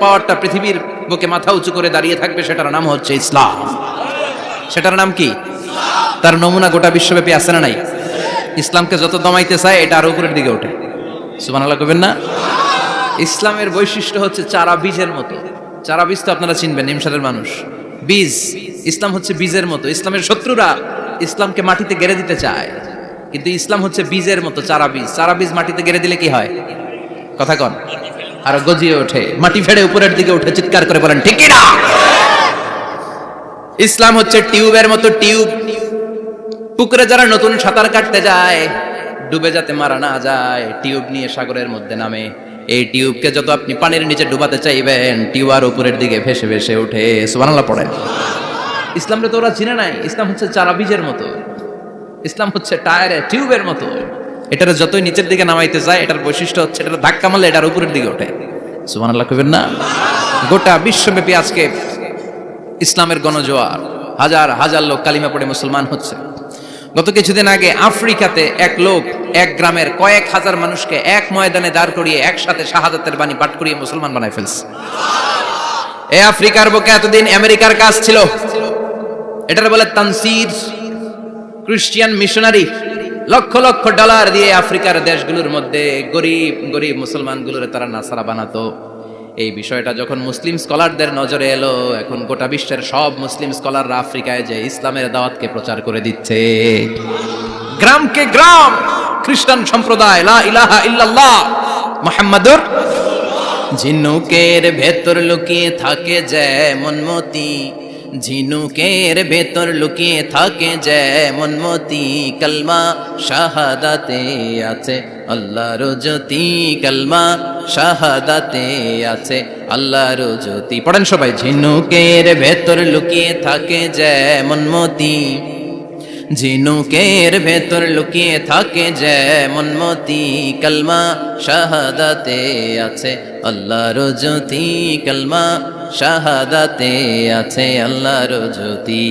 পাওয়ারটা পৃথিবীর বুকে মাথা উঁচু করে দাঁড়িয়ে থাকবে, সেটার নাম হচ্ছে ইসলাম। সেটার নাম কি? তার নমুনা গোটা বিশ্বব্যাপী আছে না নাই? ইসলামকে যত দমাইতে চায় এটা আরো উপরের দিকে ওঠে। সুবহানাল্লাহ কইবেন না? ইসলামের বৈশিষ্ট্য হচ্ছে চারা বীজের মতো। চারা বীজ তো আপনারা চিনবেন, নিমসারের মানুষ। বীজ, ইসলাম হচ্ছে বীজের মতো। ইসলামের শত্রুরা ইসলামকে মাটিতে গেড়ে দিতে চায়, কিন্তু ইসলাম হচ্ছে বীজের মতো, চারা বীজ। চারা বীজ মাটিতে গেড়ে দিলে কি হয়? কথা কন। আর গজিয়ে ওঠে, মাটি ফেড়ে উপরের দিকে উঠে চিৎকার করে বলেন ঠিক কি না? ইসলাম হচ্ছে টিউবের মতো। টিউব, পুকুরে যারা নতুন সাঁতার কাটতে যায়, ডুবে যাতে মারা না যায়, টিউব নিয়ে সাগরের মধ্যে নামে। এই টিউবকে যত আপনি পানির নিচে ডুবাতে চাইবেন, টিউব আর উপরের দিকে ভেসে ভেসে ওঠে। সুবহানাল্লাহ পড়েন। ইসলামকে তো ওরা চিনে নাই। ইসলাম হচ্ছে চারা বীজের মতো। ইসলাম হচ্ছে টায়ারে টিউবের মতো। এটার যতই নিচের দিকে নামাইতে যায়, এটার বৈশিষ্ট্য হচ্ছে এটা ধাক্কা মারলে এটার উপরের দিকে ওঠে। সুবহানাল্লাহ কইবেন না? গোটা বিশ্বব্যাপী আজকে ইসলামের গণজোয়ার, হাজার হাজার লোক কালিমা পড়ে মুসলমান হচ্ছে। গত কিছুদিন আগে আফ্রিকাতে এক লোক এক গ্রামের কয়েক হাজার মানুষকে এক ময়দানে দাঁড় করিয়ে একসাথে শাহাদাতের বাণী পাঠ করিয়ে মুসলমান বানায় ফেলছে। এই আফ্রিকার বুকে এতদিন আমেরিকার কাজ ছিল, এটার বলে তানসীর, Christian missionary. Lakh lakh dollar দিয়ে আফ্রিকার দেশগুলোর মধ্যে গরিব গরিব মুসলমানগুলোরে তারা নাসারা বানাতো। এই বিষয়টা যখন মুসলিম স্কলারদের নজরে এলো, এখন গোটা বিশ্বের সব মুসলিম স্কলাররা আফ্রিকায় যে ইসলামের দাওয়াতকে প্রচার করে দিচ্ছে। গ্রামকে গ্রাম খ্রিস্টান সম্প্রদায় লা ইলাহা ইল্লাল্লাহ মুহাম্মাদুর। ঝিনুকের ভেতর লুকিয়ে থাকে যেমন মতি, ঝিনুকের ভেতর লুকিয়ে থাকে যেমন মতি, কলমা শাহাদাতে আছে আল্লাহর জ্যোতি, কলমা শাহাদাতে আছে আল্লাহর জ্যোতি। পড়েন সবাই। ঝিনুকের ভেতর লুকিয়ে থাকে যেমন মতি, ঝিনুকের ভেতর লুকিয়ে থাকে যেমন মতি, কলমা শাহাদাতে আছে আল্লাহর জ্যোতি, কলমা শাহাদাতে আছে আল্লাহর জ্যোতি।